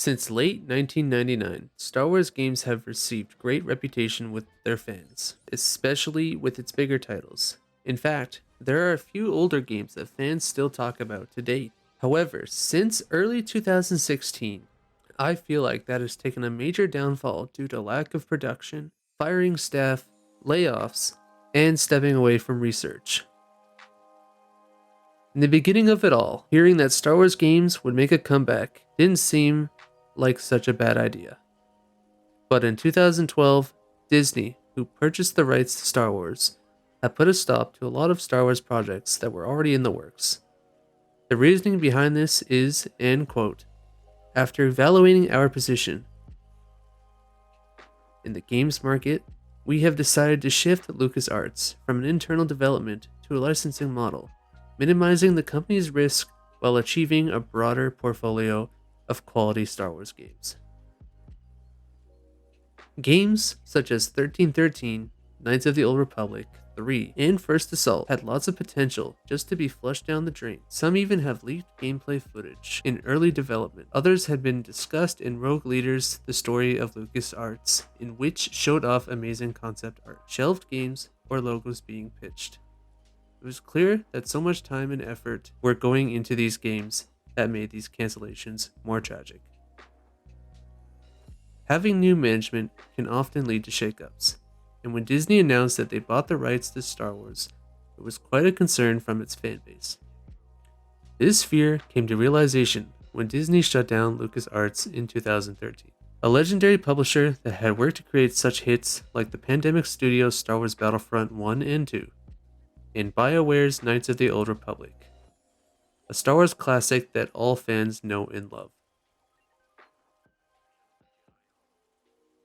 Since late 1999, Star Wars games have received great reputation with their fans, especially with its bigger titles. In fact, there are a few older games that fans still talk about to date. However, since early 2016, I feel like that has taken a major downfall due to lack of production, firing staff, layoffs, and stepping away from research. In the beginning of it all, hearing that Star Wars games would make a comeback didn't seem like such a bad idea. But in 2012, Disney, who purchased the rights to Star Wars, had put a stop to a lot of Star Wars projects that were already in the works. The reasoning behind this is, and quote, after evaluating our position in the games market, we have decided to shift LucasArts from an internal development to a licensing model, minimizing the company's risk while achieving a broader portfolio of quality Star Wars games. Games such as 1313, Knights of the Old Republic, 3, and First Assault had lots of potential just to be flushed down the drain. Some even have leaked gameplay footage in early development. Others had been discussed in Rogue Leaders, the story of LucasArts, in which showed off amazing concept art, shelved games, or logos being pitched. It was clear that so much time and effort were going into these games that made these cancellations more tragic. Having new management can often lead to shakeups, and when Disney announced that they bought the rights to Star Wars, it was quite a concern from its fanbase. This fear came to realization when Disney shut down LucasArts in 2013, a legendary publisher that had worked to create such hits like the Pandemic Studios' Star Wars Battlefront 1 and 2, and BioWare's Knights of the Old Republic, a Star Wars classic that all fans know and love.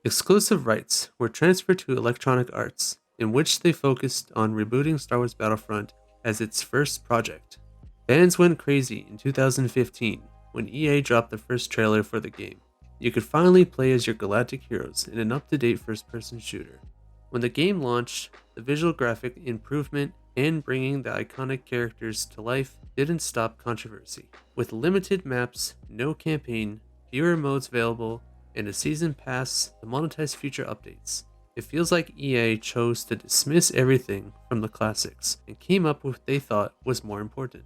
Exclusive rights were transferred to Electronic Arts, in which they focused on rebooting Star Wars Battlefront as its first project. Fans went crazy in 2015 when EA dropped the first trailer for the game. You could finally play as your galactic heroes in an up-to-date first-person shooter. When the game launched, the visual graphic improvement and bringing the iconic characters to life didn't stop controversy. With limited maps, no campaign, fewer modes available, and a season pass to monetize future updates, it feels like EA chose to dismiss everything from the classics and came up with what they thought was more important.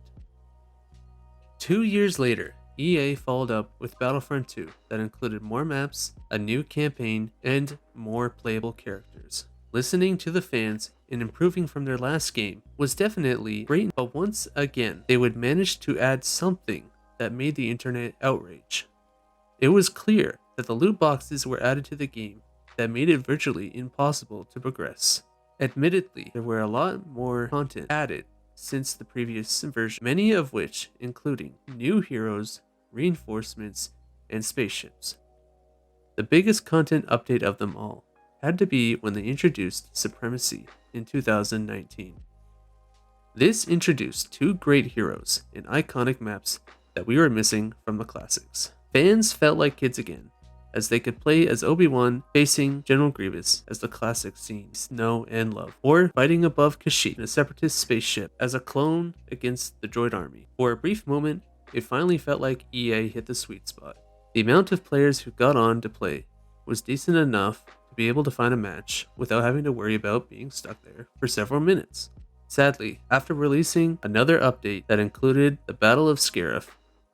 2 years later, EA followed up with Battlefront 2 that included more maps, a new campaign, and more playable characters. Listening to the fans and improving from their last game was definitely great, but once again, they would manage to add something that made the internet outrage. It was clear that the loot boxes were added to the game that made it virtually impossible to progress. Admittedly, there were a lot more content added since the previous version, many of which including new heroes, reinforcements, and spaceships. The biggest content update of them all had to be when they introduced Supremacy in 2019. This introduced two great heroes and iconic maps that we were missing from the classics. Fans felt like kids again, as they could play as Obi-Wan facing General Grievous as the classic scenes know and love, or fighting above Kashyyyk in a separatist spaceship as a clone against the droid army. For a brief moment, it finally felt like EA hit the sweet spot. The amount of players who got on to play was decent enough to be able to find a match without having to worry about being stuck there for several minutes. Sadly, after releasing another update that included the Battle of Scarif,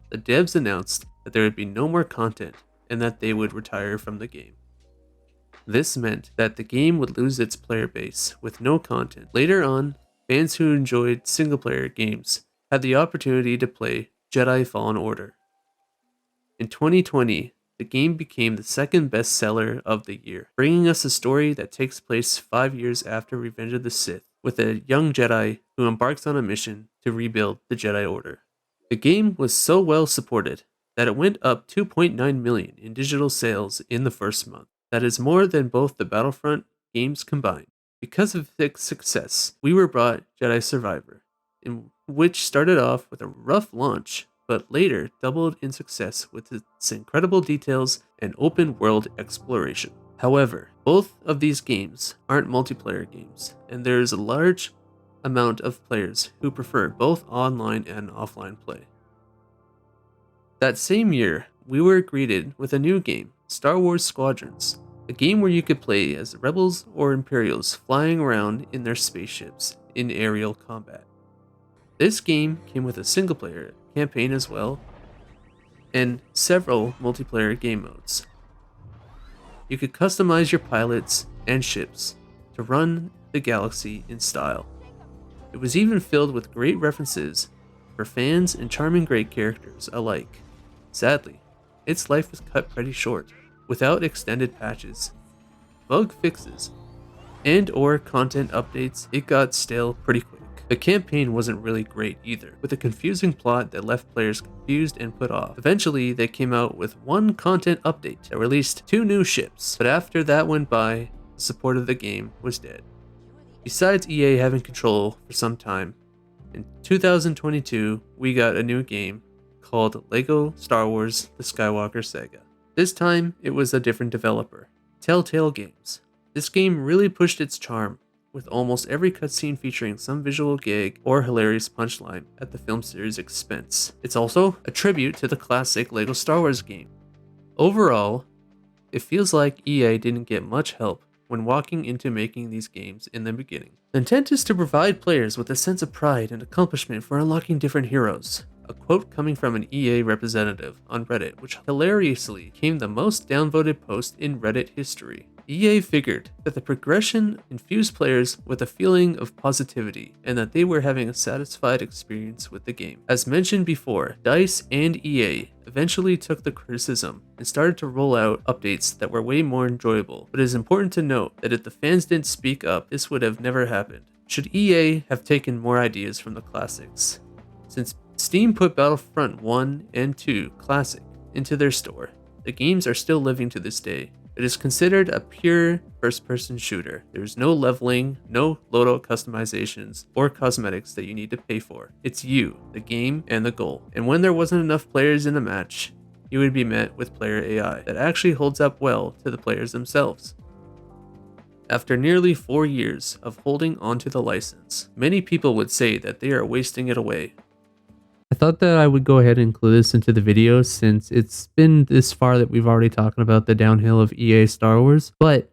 the devs announced that there would be no more content and that they would retire from the game. This meant that the game would lose its player base with no content. Later on, fans who enjoyed single-player games had the opportunity to play Jedi Fallen Order. In 2020, the game became the second bestseller of the year, bringing us a story that takes place 5 years after Revenge of the Sith, with a young Jedi who embarks on a mission to rebuild the Jedi Order. The game was so well supported that it went up 2.9 million in digital sales in the first month. That is more than both the Battlefront games combined. Because of its success, we were brought Jedi Survivor, in which started off with a rough launch, but later doubled in success with its incredible details and open world exploration. However, both of these games aren't multiplayer games, and there is a large amount of players who prefer both online and offline play. That same year, we were greeted with a new game, Star Wars Squadrons, a game where you could play as rebels or Imperials flying around in their spaceships in aerial combat. This game came with a single-player campaign as well, and several multiplayer game modes. You could customize your pilots and ships to run the galaxy in style. It was even filled with great references for fans and charming great characters alike. Sadly, its life was cut pretty short, without extended patches, bug fixes, and/or content updates. It got stale pretty quick. The campaign wasn't really great either, with a confusing plot that left players confused and put off. Eventually, they came out with one content update that released 2 new ships, but after that went by, the support of the game was dead. Besides EA having control for some time, in 2022, we got a new game called LEGO Star Wars The Skywalker Saga. This time, it was a different developer, Telltale Games. This game really pushed its charm, with almost every cutscene featuring some visual gag or hilarious punchline at the film series' expense. It's also a tribute to the classic LEGO Star Wars game. Overall, it feels like EA didn't get much help when walking into making these games in the beginning. The intent is to provide players with a sense of pride and accomplishment for unlocking different heroes. A quote coming from an EA representative on Reddit, which hilariously became the most downvoted post in Reddit history. EA figured that the progression infused players with a feeling of positivity and that they were having a satisfied experience with the game. As mentioned before, DICE and EA eventually took the criticism and started to roll out updates that were way more enjoyable, but it is important to note that if the fans didn't speak up, this would have never happened. Should EA have taken more ideas from the classics? Since Steam put Battlefront 1 and 2 Classic into their store, the games are still living to this day. It is considered a pure first-person shooter. There is no leveling, no loadout customizations, or cosmetics that you need to pay for. It's you, the game, and the goal. And when there wasn't enough players in a match, you would be met with player AI that actually holds up well to the players themselves. After nearly 4 years of holding onto the license, many people would say that they are wasting it away. I thought that I would go ahead and include this into the video since it's been this far that we've already talked about the downhill of EA Star Wars, but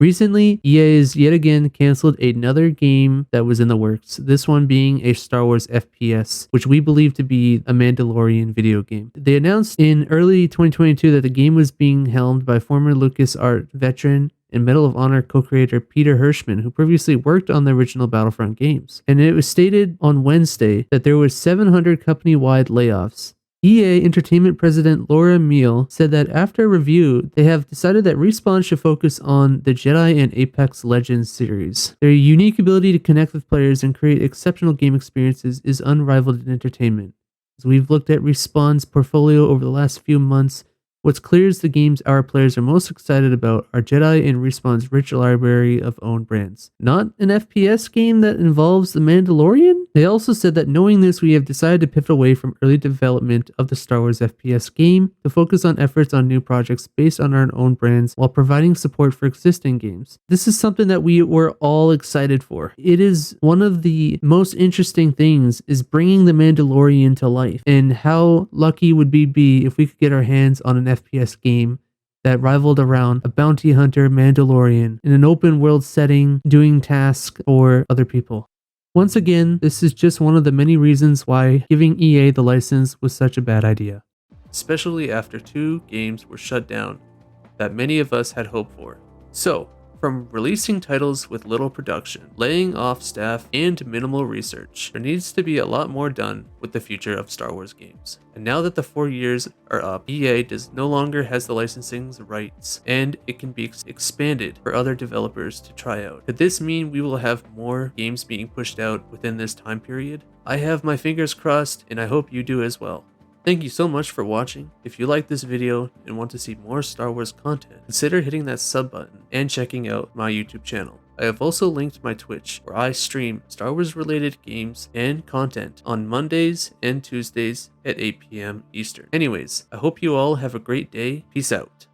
recently EA has yet again canceled another game that was in the works, this one being a Star Wars FPS, which we believe to be a Mandalorian video game. They announced in early 2022 that the game was being helmed by former LucasArts veteran and Medal of Honor co-creator Peter Hirschman, who previously worked on the original Battlefront games. And it was stated on Wednesday that there was 700 company-wide layoffs. EA Entertainment President Laura Meal said that after a review, they have decided that Respawn should focus on the Jedi and Apex Legends series. Their unique ability to connect with players and create exceptional game experiences is unrivaled in entertainment. As we've looked at Respawn's portfolio over the last few months, what's clear is the games our players are most excited about are Jedi and Respawn's rich library of own brands. Not an FPS game that involves The Mandalorian? They also said that knowing this, we have decided to pivot away from early development of the Star Wars FPS game to focus on efforts on new projects based on our own brands while providing support for existing games. This is something that we were all excited for. It is one of the most interesting things is bringing The Mandalorian to life, and how lucky would we be if we could get our hands on an FPS game that rivaled around a bounty hunter Mandalorian in an open world setting doing tasks for other people. Once again, this is just one of the many reasons why giving EA the license was such a bad idea, especially after 2 games were shut down that many of us had hoped for. So, from releasing titles with little production, laying off staff, and minimal research, there needs to be a lot more done with the future of Star Wars games. And now that the 4 years are up, EA no longer has the licensing rights, and it can be expanded for other developers to try out. Could this mean we will have more games being pushed out within this time period? I have my fingers crossed, and I hope you do as well. Thank you so much for watching. If you like this video and want to see more Star Wars content, consider hitting that sub button and checking out my YouTube channel. I have also linked my Twitch, where I stream Star Wars related games and content on Mondays and Tuesdays at 8 p.m. Eastern. Anyways, I hope you all have a great day. Peace out.